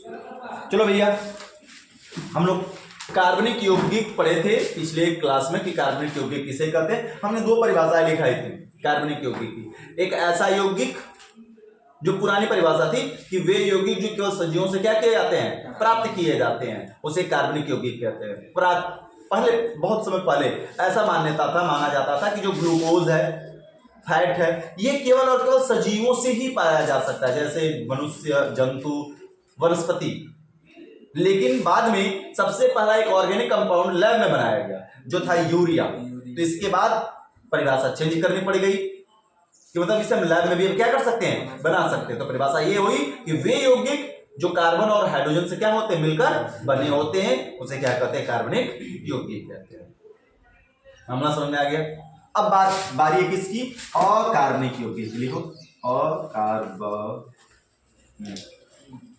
चलो भैया, हम लोग कार्बनिक यौगिक पढ़े थे पिछले क्लास में कि कार्बनिक यौगिक किसे कहते हैं। हमने दो परिभाषाएं लिखाई थी कार्बनिक यौगिक की। एक ऐसा यौगिक जो पुरानी परिभाषा थी कि वे यौगिक जो केवल सजीवों से क्या किए जाते हैं, प्राप्त किए जाते हैं, उसे कार्बनिक यौगिक कहते हैं। पहले बहुत समय पहले ऐसा माना जाता था कि जो ग्लूकोज है, फैट है, ये केवल और केवल सजीवों से ही पाया जा सकता है, जैसे मनुष्य, जंतु, वनस्पति। लेकिन बाद में सबसे पहला एक ऑर्गेनिक कंपाउंड लैब में बनाया गया जो था यूरिया। तो इसके बाद परिभाषा चेंज करनी पड़ गई कि मतलब इसे हम लैब में भी क्या कर सकते हैं, बना सकते हैं। तो परिभाषा ये हुई कि वे यौगिक जो कार्बन और हाइड्रोजन से क्या होते हैं, मिलकर बने होते हैं, उसे क्या कहते हैं, कार्बनिक यौगिक कहते हैं। हमला समझ में आ गया। अब बारी है किसकी, अकार्बनिक यौगिक। लिखो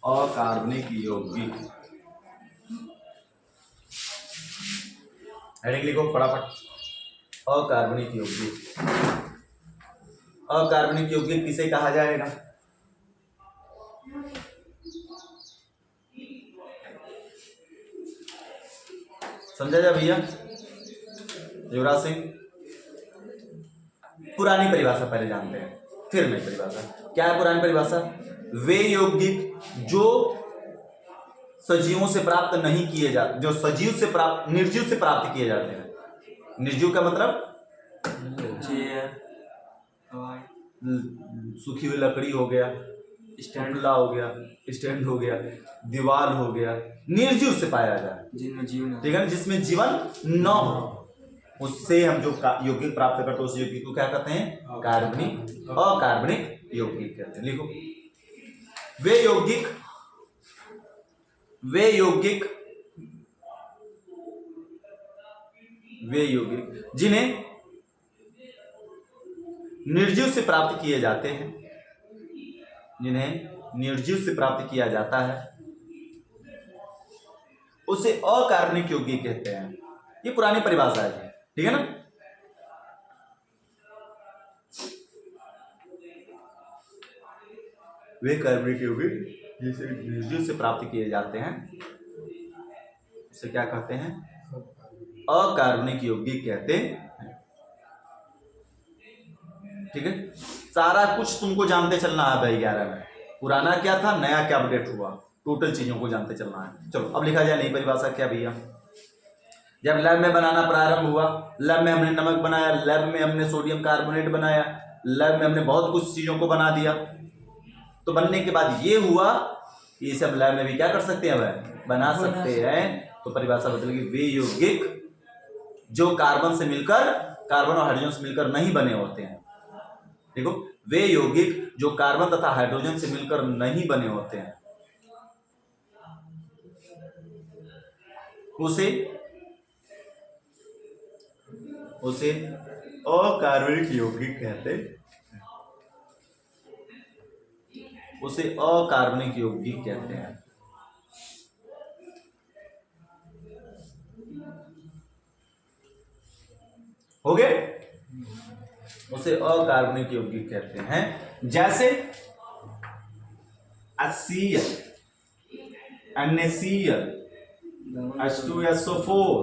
अकार्बनिक यौगिक, हेडिंग लिखो फटाफट। अकार्बनिक यौगिक, अकार्बनिक यौगिक किसे कहा जाएगा? समझा जाए भैया? युवराज सिंह, पुरानी परिभाषा पहले जानते हैं, फिर नई परिभाषा। क्या है पुरानी परिभाषा? वे यौगिक जो सजीवों से प्राप्त नहीं किए जाते, जो सजीव से प्राप्त, निर्जीव से प्राप्त किए जाते हैं। निर्जीव का मतलब सूखी हुई लकड़ी हो गया, स्टैंड हो गया, स्टैंड हो गया, दीवार हो गया, निर्जीव से पाया जाए, जिनमें जीवन, ठीक है, जिसमें जीवन न हो, उससे हम जो यौगिक प्राप्त करते हैं उस यौगिक को क्या कहते हैं, कार्बनिक, अकार्बनिक यौगिक कहते हैं। लिखो वे यौगिक जिन्हें निर्जीव से प्राप्त किए जाते हैं, जिन्हें निर्जीव से प्राप्त किया जाता है, उसे अकार्बनिक यौगिक कहते हैं। ये पुरानी परिभाषा है, ठीक है ना। वे कार्बनिक यौगिक जिसे निर्जीव से प्राप्त किए जाते हैं उसे क्या कहते हैं, अकार्बनिक यौगिक कहते हैं। ठीक है, सारा कुछ तुमको जानते चलना है भाई 11 में। पुराना क्या था, नया क्या अपडेट हुआ, टोटल चीजों को जानते चलना है। चलो अब लिखा जाए नई परिभाषा। क्या भैया, जब लैब में बनाना प्रारंभ हुआ, लैब में हमने नमक बनाया, लैब में हमने सोडियम कार्बोनेट बनाया, लैब में हमने बहुत कुछ चीजों को बना दिया। तो बनने के बाद ये हुआ कि इसे हम लैब में भी क्या कर सकते हैं, वह बना सकते हैं। तो परिभाषा बदलेगी, वे यौगिक जो कार्बन से मिलकर, कार्बन और हाइड्रोजन से मिलकर नहीं बने होते हैं। देखो, वे यौगिक जो कार्बन तथा हाइड्रोजन से मिलकर नहीं बने होते हैं उसे अकार्बनिक यौगिक कहते हैं। उसे अकार्बनिक यौगिक कहते हैं। हो गए, उसे अकार्बनिक यौगिक कहते हैं। जैसे HCl, NaCl, H2SO4,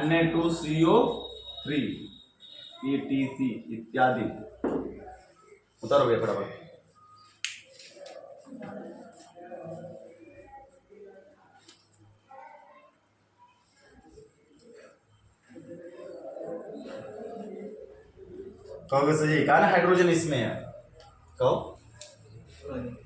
Na2CO3, ETC इत्यादि। उतारो भैया फटाफट। कहोगे सर जी कहा ना हाइड्रोजन इसमें है, कहो।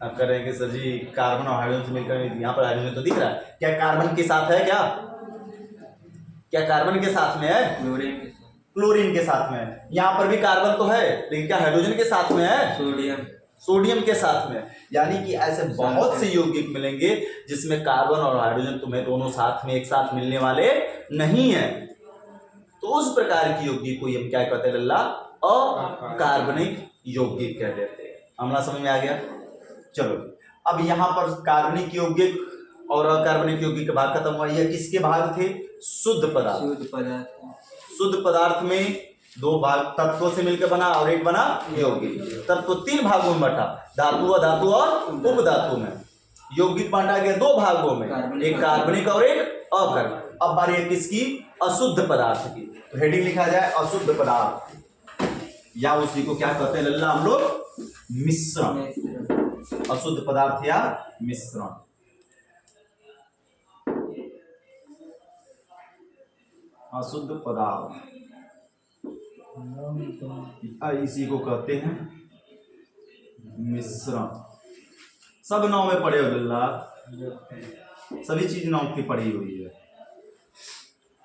आप कह रहे हैं कि सर जी कार्बन और हाइड्रोजन से मिलकर यहाँ पर हाइड्रोजन तो दिख रहा है, क्या कार्बन के साथ है? क्या कार्बन के साथ में है? क्लोरीन के साथ में है। यहाँ पर भी कार्बन तो है, लेकिन क्या हाइड्रोजन के साथ में है? सोडियम के साथ में। यानी कि ऐसे बहुत से यौगिक मिलेंगे जिसमें कार्बन और हाइड्रोजन तुम्हें दोनों साथ में एक साथ मिलने वाले नहीं है। तो उस प्रकार की यौगिक को हम क्या कहते हैं लल्ला, अकार्बनिक यौगिक कह देते हैं। हमला समझ में आ गया? चलो अब यहाँ पर कार्बनिक यौगिक और अकार्बनिक यौगिक का भाग खत्म हुआ। यह किसके भाग थे? शुद्ध पदार्थ। शुद्ध पदार्थ में दो भाग तत्वों से मिलकर बना और एक बना यौगिक। तत्व तीन भागों में बटा, धातु, अधातु और उपधातु में। यौगिक बांटा गया दो भागों में, एक कार्बनिक और एक अकार्बनिक। अब बारी है किसकी? अशुद्ध पदार्थ की। तो हेडिंग लिखा जाए अशुद्ध पदार्थ, या उसी को क्या कहते हैं लल्ला हम लोग? मिश्रण। अशुद्ध पदार्थ या मिश्रण। अशुद्ध पदार्थ इसी को कहते हैं मिश्रण। सब नाव में पड़े हो लल्ला, सभी चीज नाव की पड़ी हुई है।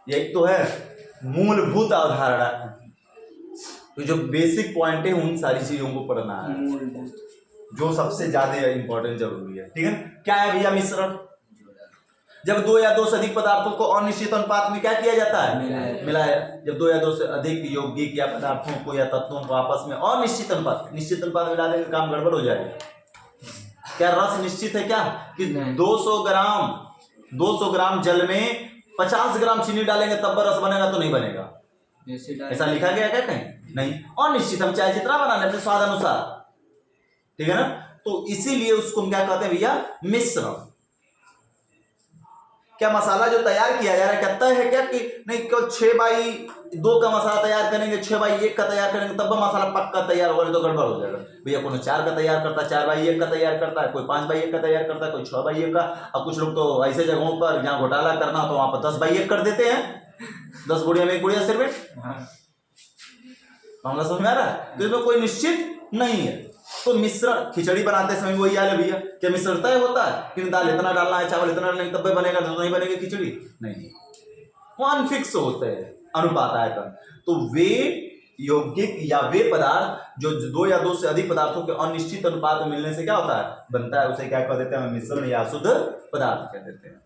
यही तो है मूलभूत अवधारणा, तो जो बेसिक पॉइंट है उन सारी चीजों को पढ़ना है, जो सबसे ज्यादा इंपॉर्टेंट जरूरी है। ठीक है, क्या है भैया मिश्रण? जब दो या दो से अधिक पदार्थों को अनिश्चित अनुपात में क्या किया जाता है? मिलाया। जब दो या दो से अधिक यौगिक या पदार्थों को या तत्वों को आपस में अनिश्चित अनुपात, निश्चित अनुपात मिला देंगे काम गड़बड़ हो जाएगा। क्या रस निश्चित है क्या कि 200 ग्राम जल में 50 ग्राम चीनी डालेंगे तब रस बनेगा? तो नहीं बनेगा। ऐसा लिखा गया क्या कहीं? नहीं। अनिश्चित, हम चाहे जितना बना लें अपने स्वाद अनुसार। ठीक है ना? तो इसीलिए उसको हम क्या कहते हैं भैया? मिश्रण। क्या मसाला जो तैयार किया जा रहा है क्या तय है क्या कि नहीं केवल 6/2 का मसाला तैयार करेंगे, 6/1 का तैयार करेंगे तब मसाला पक्का तैयार होगा? तो गड़बड़ हो जाएगा भैया। कोई 4 का तैयार करता है, 4/1 का तैयार करता है, कोई 5/1 का तैयार करता है, कोई 6/1 का। और कुछ लोग तो ऐसे जगहों पर जहाँ घोटाला करना तो वहां पर 10/1 कर देते हैं। 10 गुड़िया में 1 गुड़िया सिर्फ। मामला समझ में आ रहा है? तो इसमें कोई निश्चित नहीं है। तो मिश्रण खिचड़ी बनाते समय वही हाल है भैया। क्या मिश्रण तय होता है कि दाल इतना डालना है, चावल इतना डालना है तब बनेगा? तो नहीं बनेगी खिचड़ी, नहीं। वो अनफिक्स होते हैं अनुपात आयतन। तो वे यौगिक या वे पदार्थ जो दो या दो से अधिक पदार्थों के अनिश्चित अनुपात में मिलने से क्या होता है? बनता है। उसे क्या कह देते हैं? मिश्रण या शुद्ध पदार्थ कह देते हैं।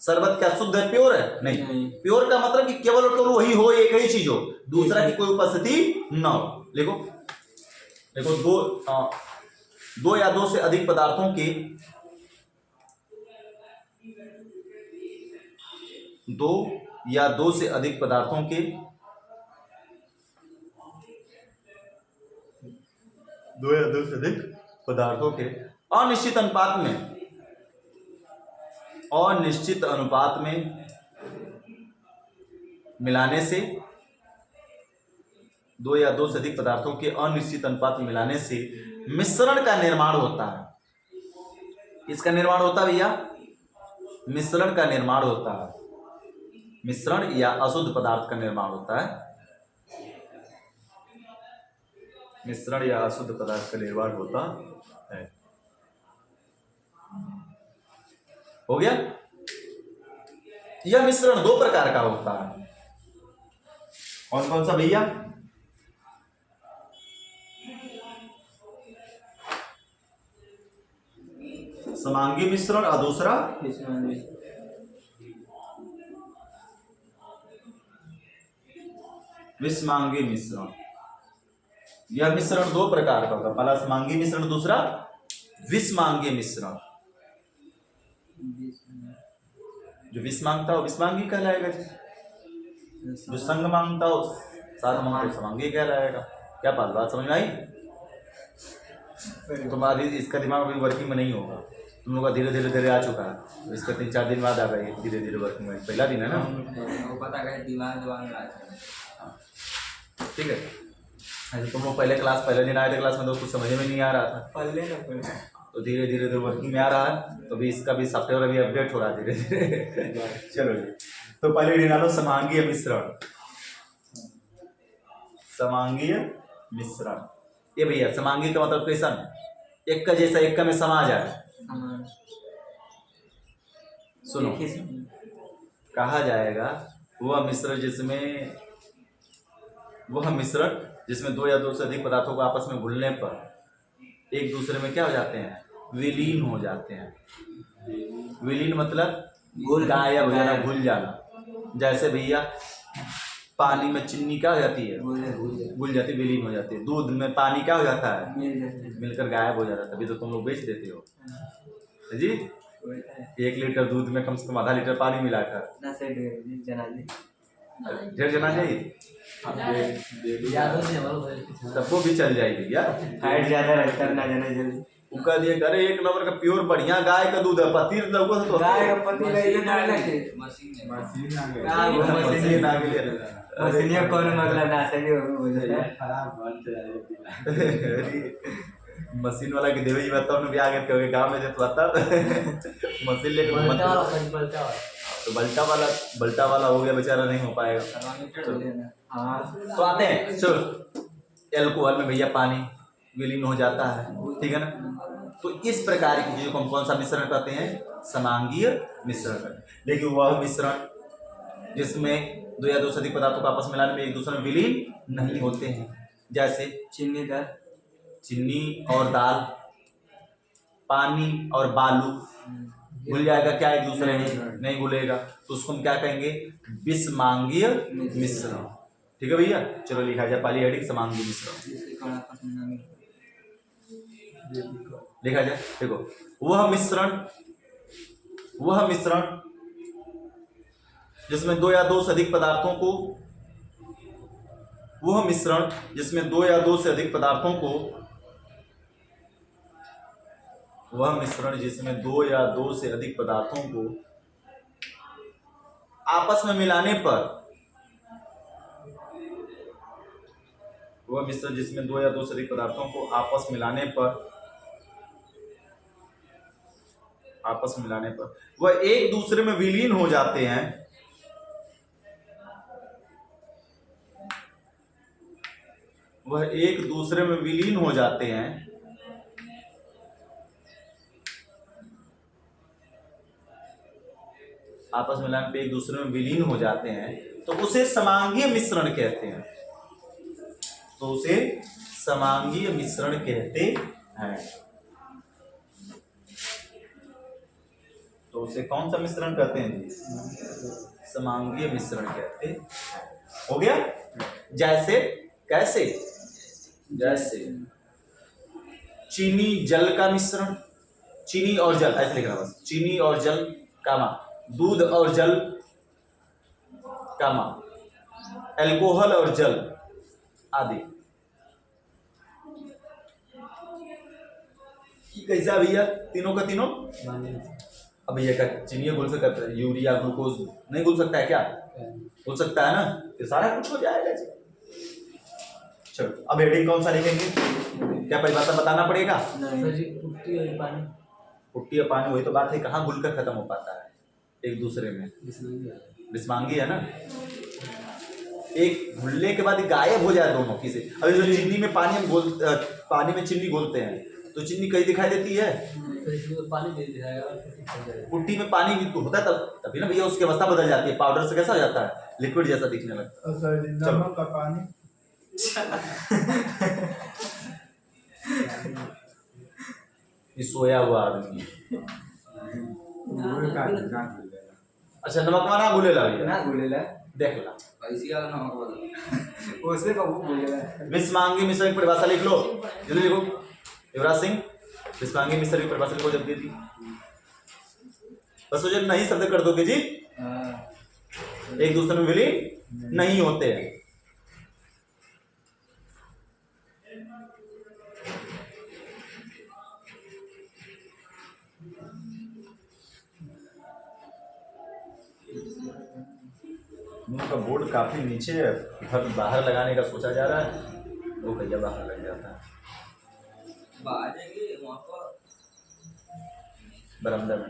शरबत क्या शुद्ध है, प्योर है? नहीं। प्योर का मतलब कि केवल और केवल वही हो, एक ही चीज हो, दूसरा की कोई उपस्थिति न हो। देखो दो या दो से अधिक पदार्थों के दो या दो से अधिक पदार्थों के अनिश्चित अनुपात में मिलाने से, दो या दो से अधिक पदार्थों के अनिश्चित अनुपात में मिलाने से मिश्रण का निर्माण होता है। इसका निर्माण होता है भैया? मिश्रण का निर्माण होता है। मिश्रण या अशुद्ध पदार्थ का निर्माण होता है। मिश्रण या अशुद्ध पदार्थ का निर्माण होता है। हो गया? यह मिश्रण दो प्रकार का होता है। कौन कौन सा भैया? समांगी मिश्रण और दूसरा विषमांगी मिश्रण। यह मिश्रण दो प्रकार का होता है, पहला समांगी मिश्रण, दूसरा विषमांगी मिश्रण। जो विष मांगता हो विषमांगी कहलाएगा, जो संग मांगता हो साथ मांगता समांगी कहलाएगा। क्या बात समझ में आई? तुम्हारी इसका दिमाग अभी वर्किंग में नहीं होगा, तुम लोग का धीरे धीरे आ चुका है। तो इसका 3-4 दिन बाद आ गई धीरे धीरे वर्किंग में। पहला दिन है ना, पता है दिमाग ठीक है। ऐसे तुम लोग पहले दिन आए थे क्लास में तो कुछ समझ में नहीं आ रहा था, तो धीरे धीरे वर्किंग में आ रहा है। तो भी इसका भी सॉफ्टवेयर अभी अपडेट हो रहा है धीरे धीरे। चलो जी, तो पहले दिन आलो समांगीय मिश्रण। समांगीय मिश्रण ये भैया समांगी का मतलब कैसा? एक का जैसा, एक का में समा जाए। सुनो, कहा जाएगा वह मिश्रण जिसमें दो या दो से अधिक पदार्थों को आपस में घुलने पर एक दूसरे में क्या हो जाते हैं? विलीन हो जाते हैं। विलीन मतलब गायब हो जाना, घुल जाना। जैसे भैया पानी में चीनी क्या हो जाती है? घुल जाती है, विलीन हो जाती है। दूध में पानी क्या हो जाता है? मिलकर गायब हो जाता है। तभी तो तुम लोग बेच देते हो जी। 1 लीटर दूध में कम से कम आधा लीटर पानी मिलाकर। ढेर जना चाहिए सबको भी चल जाएगी यार। फैट ज्यादा रहता है ना जाने जल्दी। उनका लिए करे एक नंबर का प्योर बढ़िया गाय का दूध है पति लोगों से तो गाय का पति नहीं डालना चाहिए। मशीन मशीन आ गई। हाँ, वो मशीन आ गई है। मशीनिया कौन मतलब ना सके वो खराब बन चला मशीन वाला के देवे जी बताओ ना भी आगे कहोगे गांव में जब बताओ मशीन लेके मत तो बल्टा वाला हो गया बेचारा नहीं हो पाएगा। हाँ तो आते हैं चलो एल्कोहल में भैया पानी विलीन हो जाता है ठीक है ना। तो इस प्रकार की चीजों को हम कौन सा मिश्रण कहते हैं समांगीय मिश्रण कहते हैं। लेकिन वह मिश्रण जिसमें दो या दो से अधिक पदार्थों को आपस में मिलाने में एक दूसरे में विलीन नहीं होते हैं जैसे चीनी और दाल पानी और बालू घुल जाएगा क्या एक दूसरे में नहीं घुलेगा तो उसको हम क्या कहेंगे विषमांगीय मिश्रण ठीक है भैया। चलो लिखा जाए पहली हेडिंग समांगीय मिश्रण लिखा जाए। देखो वह मिश्रण जिसमें दो या दो से अधिक पदार्थों को वह मिश्रण जिसमें दो या दो से अधिक पदार्थों को वह मिश्रण जिसमें दो या दो से अधिक पदार्थों को आपस में मिलाने पर वह मिश्रण जिसमें दो या दो से अधिक पदार्थों को आपस में मिलाने पर वह एक दूसरे में विलीन हो जाते हैं आपस में मिलाने पे एक दूसरे में विलीन हो जाते हैं तो उसे समांगीय मिश्रण कहते हैं। तो उसे कौन सा मिश्रण कहते हैं जी समांगीय मिश्रण कहते हैं। हो गया जैसे कैसे जैसे चीनी जल का मिश्रण चीनी और जल ऐसे लिखना बस चीनी और जल कामा दूध और जल कामा अल्कोहल और जल आदि। कैसा भैया तीनों का तीनों अब भैया का चीनी घुल सकता है यूरिया ग्लूकोज नहीं घुल सकता है क्या घुल सकता है ना तो सारा कुछ हो जाएगा जी। चलो अब हेडिंग कौन सा लिखेंगे क्या परिभाषा बताना पड़ेगा। पुट्टी और पानी वही तो बात है कहाँ घुलकर खत्म हो पाता है एक दूसरे में विषमांगी है ना एक घुलने के बाद गायब हो जाए दोनों किसी। अभी जो चीनी में पानी में चीनी घोलते हैं तो चीनी कहीं दिखाई देती है पुट्टी में पानी भी होता है तभी ना भैया उसकी अवस्था बदल जाती है पाउडर से कैसा हो जाता है लिक्विड जैसा दिखने लगता है। नमक का पानी ये सोया हुआ आदमी अच्छा नमक माना घुलेला भैया देख ला ऐसी वाला नमक बोलो विषमांगी मिश्रण की परिभाषा लिख लो जल्दी लिखो युवराज सिंह विषमांगी मिश्रण की परिभाषा लिखो जल्दी जी बस जब नहीं शब्द कर दोगे जी एक दूसरे में विलीन नहीं होते हैं। उनका बोर्ड काफी नीचे है इधर बाहर लगाने का सोचा जा रहा है वो भैया बाहर लग जाता है बाहर जाएंगे वहाँ पर बरामदा में।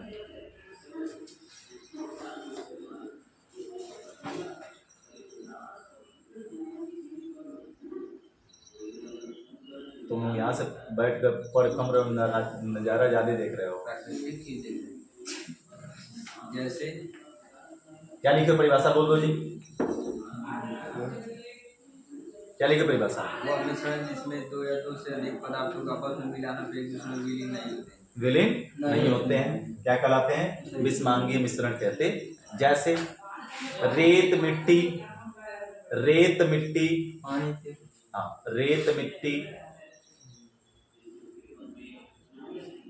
तुम यहाँ से बैठ कर पर कमरे में नज़ारा ज्यादा देख रहे हो। प्राकृतिक चीजें जैसे क्या लिखे परिभाषा बोल दो जी क्या लिखे परिभाषा वह मिश्रण जिसमें दो या दो से अधिक पदार्थों का आपस में मिलाना पर एक दूसरे में विलीन नहीं होते विलीन नहीं होते हैं क्या कहलाते हैं विषमांगीय मिश्रण कहते जैसे रेत मिट्टी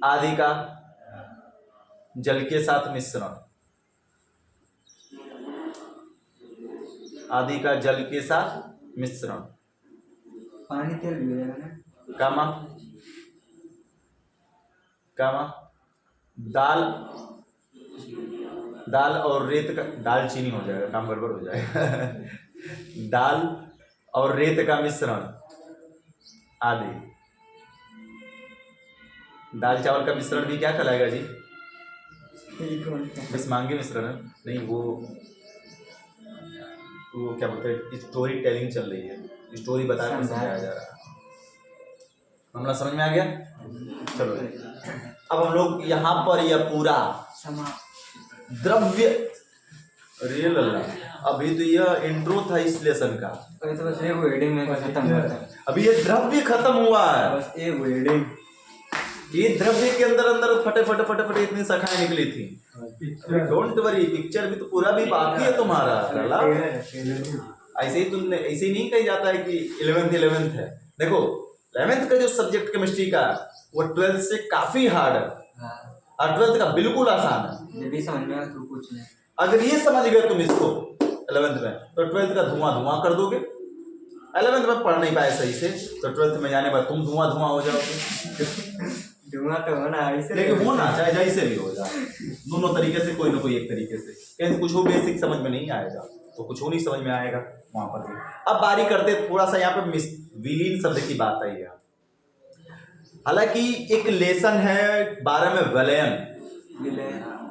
आदि का जल के साथ मिश्रण आदि का जल के साथ मिश्रण। पानी तेल भी है ना। कामा कामा दाल दाल और रेत का, दाल चीनी हो जाएगा, काम गड़बड़ हो जाएगा। दाल और रेत का मिश्रण आदि। दाल चावल का मिश्रण भी क्या कहलाएगा जी? विस्मांगी मिश्रण है? नहीं, वो क्या बोलते हैं, स्टोरी टेलिंग चल रही है, स्टोरी बता कर समझाया जा रहा है। मामला समझ में आ गया? चलो अब हम लोग यहाँ पर यह पूरा द्रव्य, अरे लल्ला, अभी तो यह इंट्रो था इस लेसन का, अभी तो बस एक वेडिंग में खत्म होता है। अभी ये द्रव्य खत्म हुआ है। बस एक वेडिंग, ये द्रव्य के अंदर अंदर फटे फटे फटे फटे इतनी शाखाएं निकली थी। डोंट वरी, पिक्चर भी तो पूरा भी बाकी है तुम्हारा लल्ला। ऐसे ही तुमने, ऐसे ही नहीं कही जाता है कि 11th है। देखो 11th का जो सब्जेक्ट केमिस्ट्री का, वो 12th से काफी हार्ड है और 12th का बिल्कुल आसान है। ये भी समझ में आया तो कुछ नहीं। अगर ये समझ गए तुम इसको 11th में, तो 12th का धुआं धुआं कर दोगे। 11th में पढ़ नहीं पाए सही से, तो 12th में जाने बाद तुम धुआं धुआं हो जाओगे। धुआं तो होना ऐसे, लेकिन होना चाहे जैसे भी हो जाए, दोनों तरीके से, कोई ना कोई एक तरीके से। कहीं कुछ हो बेसिक समझ में नहीं आएगा तो कुछ हो नहीं समझ में आएगा वहां पर भी। अब बारी करते थोड़ा सा यहाँ पे विलीन शब्द की बात आई है। हालांकि एक लेसन है 12 में विलयन,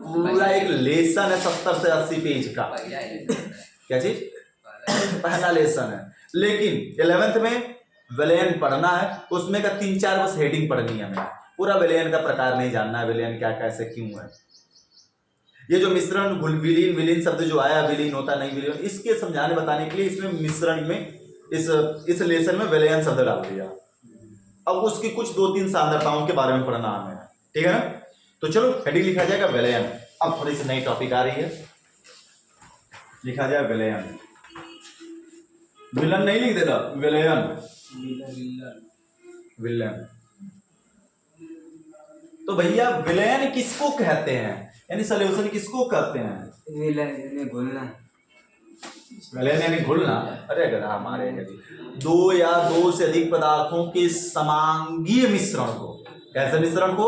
पूरा एक लेसन है 70 से 80 पेज का। क्या चीज? पहला लेसन है। लेकिन 11th में विलयन पढ़ना है, उसमें का 3-4 बस हेडिंग पढ़नी है हमें। पूरा विलयन का प्रकार नहीं जानना है, विलयन क्या कैसे क्यों है। ये जो मिश्रण विलीन शब्द जो आया, विलीन होता नहीं विलीन, इसके समझाने बताने के लिए इसमें मिश्रण में इस लेसन में विलयन शब्द डाल दिया। अब उसकी कुछ 2-3 सांद्रताओं के बारे में पढ़ना हमें, ठीक है ना? तो चलो हेडिंग लिखा जाएगा विलयन। अब थोड़ी सी नई टॉपिक आ रही है, लिखा जाए विलयन। विलन नहीं लिख देता, विलयन विलयन। तो भैया विलयन किसको कहते हैं, यानी सॉल्यूशन किसको कहते हैं? विलयन घुलना, विलयन यानी घुलना। अरे गधा हमारे, 2 या 2 से अधिक पदार्थों के समांगीय मिश्रण को, कैसे मिश्रण को?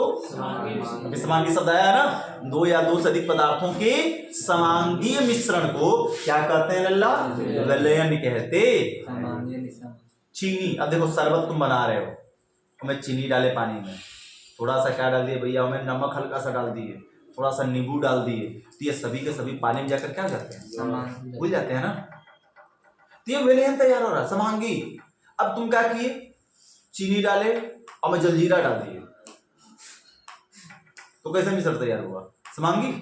समांगी शब्द आया है ना, 2 या 2 से अधिक पदार्थों के समांगीय मिश्रण को क्या कहते हैं लल्ला? विलयन कहते। चीनी, अब देखो शरबत तुम बना रहे हो, हमें चीनी डाले पानी में, थोड़ा सा क्या डाल दिए भैया, हमें नमक हल्का सा डाल दिए, थोड़ा सा नींबू डाल दिए, तो ये सभी के सभी पानी में जाकर क्या करते हैं? घुल जाते हैं ना। तो ये विलयन तैयार हो रहा है, समांगी। अब तुम क्या किए, चीनी डाले और मैं जलजीरा डाल दिए, तो कैसा मिश्रण तैयार हुआ? समांगी।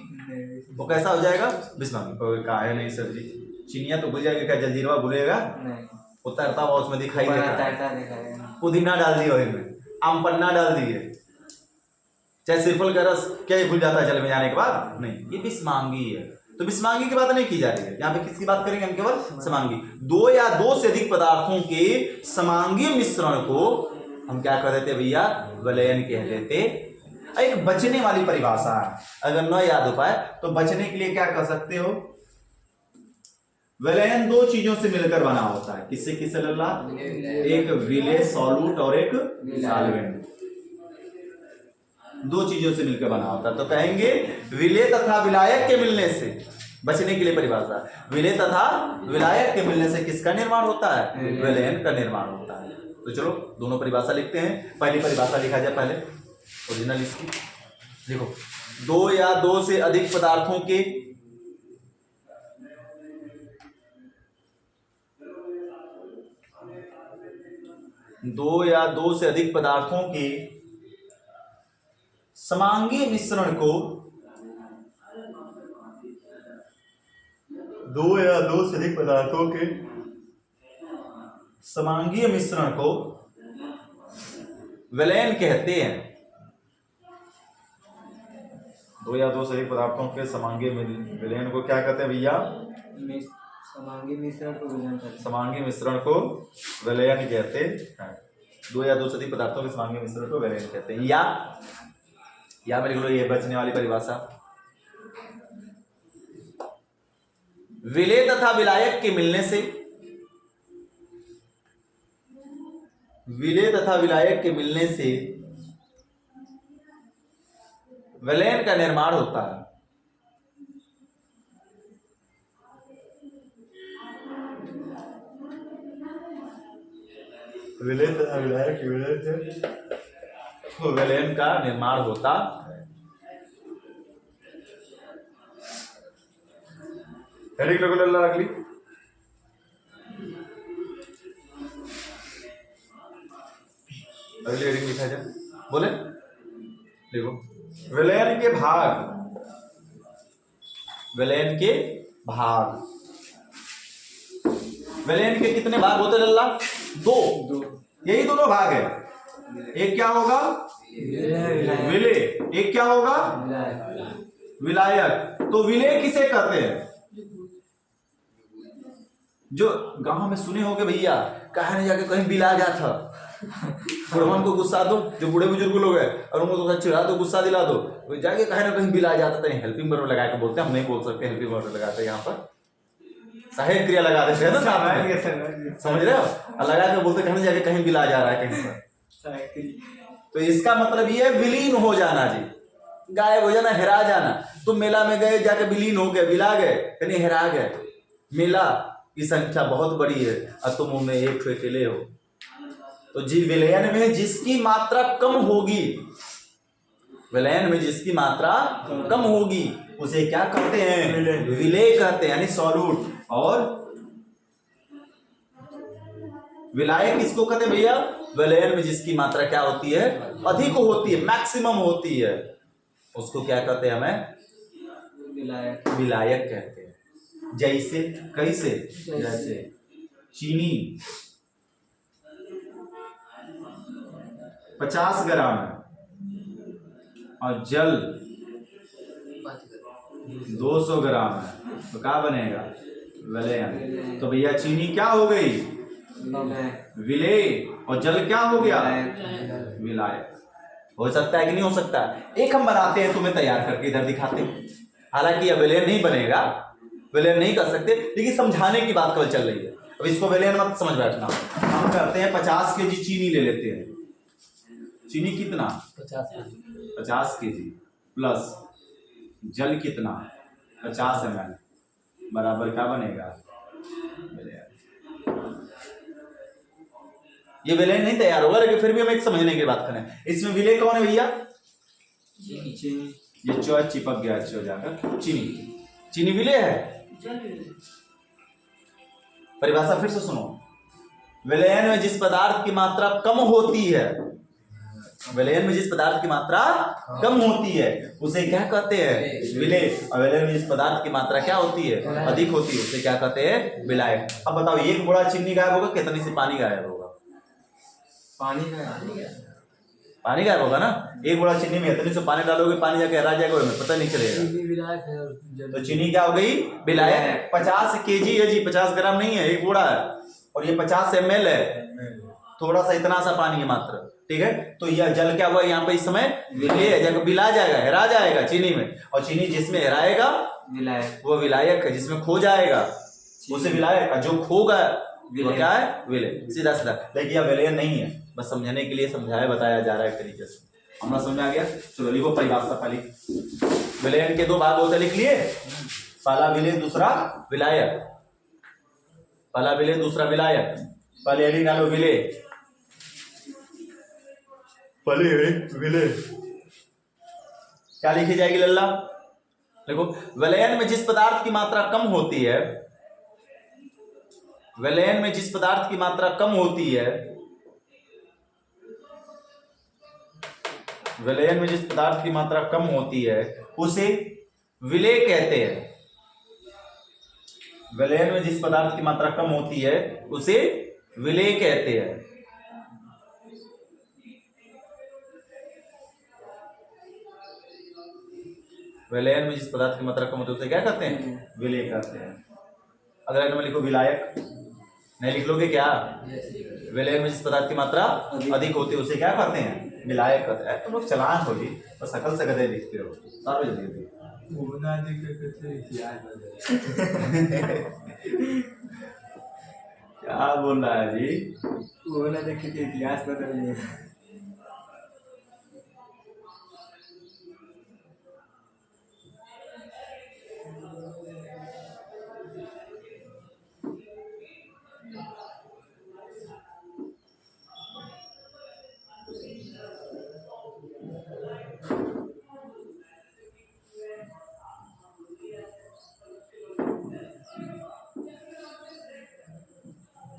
तो कैसा हो जाएगा? विस्मांगी। कहा है नहीं सर जी, चीनिया तो घुल जाएगा, क्या जलजीरा घुलेगा? उतरता हुआ उसमें दिखाई देगा। पुदीना डाल दिया इसमें, आम पन्ना डाल दिए, चाहे सिरफल का रस, क्या ये घुल जाता है जल में जाने के बाद? नहीं, ये विस्मांगी है। तो विस्मांगी की बात नहीं की जा रही है यहाँ पे, किसकी बात करेंगे हम? केवल समांगी। 2 या 2 से अधिक पदार्थों के समांगी मिश्रण को हम क्या कह देते भैया? विलयन कह देते। एक बचने वाली परिभाषा है, अगर न याद हो पाए तो बचने के लिए क्या कर सकते हो? विलयन 2 चीजों से मिलकर बना होता है। किससे किससे लल्ला? एक विलेय सॉल्यूट और एक सॉल्वेंट, 2 चीजों से मिलकर बना होता है। तो कहेंगे विलेय तथा विलायक के मिलने से, बचने के लिए परिभाषा, विलेय तथा विलायक के मिलने से किसका निर्माण होता है? विलयन का निर्माण होता है। तो चलो दोनों परिभाषा लिखते हैं। पहली परिभाषा लिखा जाए पहले, ओरिजिनल इसकी देखो। 2 या 2 से अधिक पदार्थों के दो या 2 से अधिक पदार्थों के समांगीय मिश्रण को, 2 या 2 से अधिक पदार्थों के समांगीय मिश्रण को विलयन कहते हैं। 2 या 2 से अधिक पदार्थों के समांगीय विलयन को क्या कहते हैं भैया? समांगी मिश्रण को विलयन कहते हैं। समांगी मिश्रण को विलयन कहते हैं। 2 या 2 से अधिक पदार्थों के समांगी मिश्रण को विलयन कहते हैं। या मेरे को ये बचने वाली परिभाषा, विलेय तथा विलायक के मिलने से, विलेय तथा विलायक के मिलने से विलयन का निर्माण होता है। विलेय तथा विलायक के मिलने से विलयन का निर्माण होता है। हेडिंग लगो लल्ला अगली। अगली हेडिंग लिखा जाए, बोले देखो, विलयन के भाग, विलयन के भाग, विलयन के कितने भाग होते लल्ला? दो, यही दोनों भाग है। एक क्या होगा? विलेय। एक क्या होगा? विलायक। तो विलेय किसे कहते हैं? जो गांव में सुने होगे भैया, कहा नहीं जाके कहीं बिला गया था, बुढ़वन को गुस्सा दो, जो बूढ़े बुजुर्ग लोग हैं, और उनको तो चिढ़ा दो, गुस्सा दिला दो, वो जाके कहीं ना कहीं बिला जाता था। हेल्पिंग वर्ब लगा के बोलते हैं, हम नहीं बोल सकते हेल्पिंग वर्ब लगाते, यहाँ पर सहायक क्रिया लगा देते हैं ना साथ में, समझ रहे हो? और लगा के बोलते कहीं जाके कहीं बिला जा रहा है कहीं पर। तो इसका मतलब ये है विलीन हो जाना जी, गायब हो जाना, हेरा जाना। तुम मेला में गए, जाके विलीन हो गए, बिला गए, यानी हेरा गए। मेला की संख्या बहुत बड़ी है और तुम उनमें एक अकेले हो। तो जी विलयन में जिसकी मात्रा कम होगी, विलयन में जिसकी मात्रा कम होगी उसे क्या कहते हैं? विलेय कहते हैं, यानी सॉल्यूट। और विलायक किसको कहते हैं भैया? विलयन में जिसकी मात्रा क्या होती है? अधिक होती है, मैक्सिमम होती है, उसको क्या कहते हैं? हमें विलायक, विलायक कहते हैं। जैसे, कैसे? जैसे चीनी 50 ग्राम है और जल 200 ग्राम है, तो क्या बनेगा? विलयन। तो भैया चीनी क्या हो गई? विलेय। और जल क्या हो गया? विलायक। हो सकता है कि नहीं हो सकता? एक हम बनाते हैं, तुम्हें तैयार करके इधर दिखाते हैं। हालांकि यह विलयन नहीं बनेगा, विलयन नहीं कर सकते, लेकिन समझाने की बात कल चल रही है। अब इसको विलयन मत समझ बैठना। हम करते हैं 50 केजी चीनी ले लेते हैं। चीनी कितना? 50 केजी प्लस जल कितना? 50 ml बराबर क्या बनेगा? ये विलय नहीं तैयार होगा, लेकिन फिर भी हम एक समझने की बात करें। इसमें विलय कौन है भैया? ये चो चिपक गया, चो जाकर चीनी। चीनी विलय है। परिभाषा फिर से सुनो, विलयन में जिस पदार्थ की मात्रा कम होती है, विलयन में जिस पदार्थ की मात्रा कम होती है उसे क्या कहते हैं? विलेय। और विलयन में जिस पदार्थ की मात्रा क्या होती है? अधिक होती है, उसे क्या कहते हैं? विलायक। अब बताओ, एक बोरा चीनी गायब होगा, कितनी से पानी गायब होगा? पानी गायब होगा ना। एक बोरा चीनी में इतने से पानी डालोगे, पानी जाके हरा जाएगा, हमें पता नहीं चलेगा। तो चीनी क्या हो गई? विलायक। 50 केजी है जी, 50 ग्राम नहीं है, एक बोरा है, और ये 50 ml है, थोड़ा सा इतना सा पानी है मात्र, ठीक है। तो यह जल क्या हुआ यहाँ पे इस समय? विलेय है, जाकर बिला जाएगा, हेरा जाएगा चीनी में। और चीनी जिसमें हेराएगा विलायक, वो विलायक है, जिसमें खो जाएगा उसे विलायक, जो खोगा वो क्या है? विलय। सीधा सीधा। लेकिन यह विलय नहीं है, बस समझने के लिए समझाया बताया जा रहा है एक तरीके से। हमारा समझ में आ गया? चलो लिखो परिभाषा पहली। विलयन के दो भाग होते, लिख लिए। पहला विलय, दूसरा विलायक। पहला विलय, दूसरा विलायक। पहले हेडिंग डालो विलय, पहले हेडिंग विलय। क्या लिखी जाएगी लल्ला? देखो, विलयन में जिस पदार्थ की मात्रा कम होती है, विलयन में जिस पदार्थ की मात्रा कम होती है, विलयन में जिस पदार्थ की मात्रा कम होती है उसे विलेय कहते हैं। विलयन में जिस पदार्थ की मात्रा कम होती है उसे विलेय कहते हैं। विलयन में जिस पदार्थ की मात्रा कम होती है उसे क्या कहते हैं? विलेय कहते हैं। अगर में लिखो विलायक, नहीं लिख लोगे क्या? विलयन में जिस पदार्थ की मात्रा अधिक होती है उसे क्या कहते हैं? विलायक कहते हैं। तुम लोग चलान हो जी, बस अकल से गधे लिखते हो। होना जी के कैसे इतिहास बदल क्या बोल रहा है जी? वो ना देखे कि इतिहास बदल गया।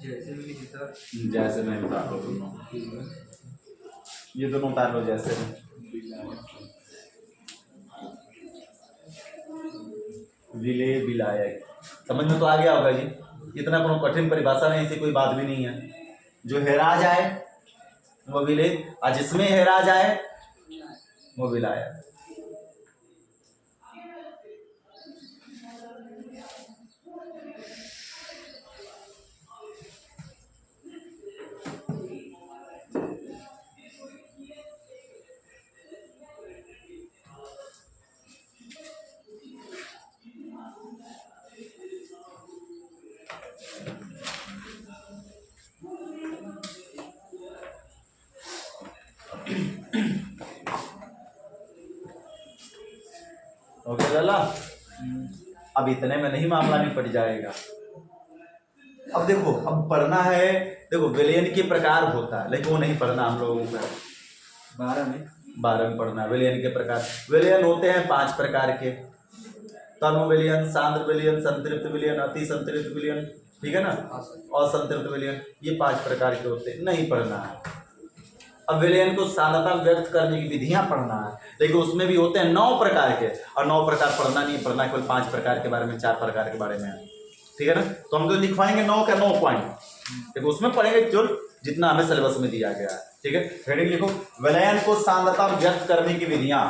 जैसे भी लिखी सर। जैसे नहीं उतार लो दोनों, ये दोनों उतार लो जैसे। विलय विलायक समझ में तो आ गया होगा जी। इतना कोनो कठिन परिभाषा नहीं, ऐसी कोई बात भी नहीं है। जो हेरा जाए वो विलय, और जिसमें हेरा जाए वो विलायक। ओके लाला, अब इतने में नहीं मामला निपट जाएगा। अब देखो, अब पढ़ना है। देखो विलयन के प्रकार होता है, लेकिन वो नहीं पढ़ना हम लोगों को। 12 में पढ़ना है विलयन के प्रकार। विलयन होते हैं 5 प्रकार के। तन्म विलयन, सांद्र विलयन, संतृप्त विलयन, अति संतृप्त विलयन, ठीक है ना, और संतृप्त विलयन, ये 5 प्रकार के होते हैं, नहीं पढ़ना है। अब विलयन को सांद्रता व्यक्त करने की विधियां पढ़ना है, लेकिन उसमें भी होते हैं 9 प्रकार के, और 9 प्रकार पढ़ना नहीं, पढ़ना केवल 5 प्रकार के बारे में, 4 प्रकार के बारे में है, ठीक है ना। तो हम तो लिखवाएंगे 9 का 9 पॉइंट, देखो उसमें पढ़ेंगे जो जितना हमें सिलेबस में दिया गया है, ठीक है। हेडिंग लिखो, विलयन को सांद्रता में व्यक्त करने की विधियां।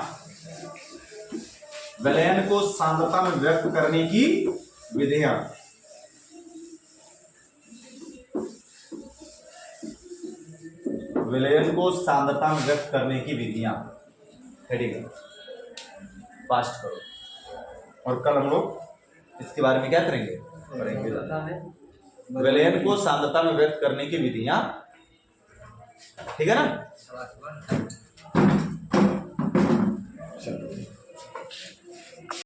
विलयन को सांद्रता में व्यक्त करने की विधियां। विलयन को सांद्रता में व्यक्त करने की विधियां। हेडिंग फास्ट करो, और कल हम लोग इसके बारे में क्या करेंगे, पढ़ेंगे। विलयन को सांद्रता में व्यक्त करने की विधियां, ठीक है ना। शाबाश। चलो।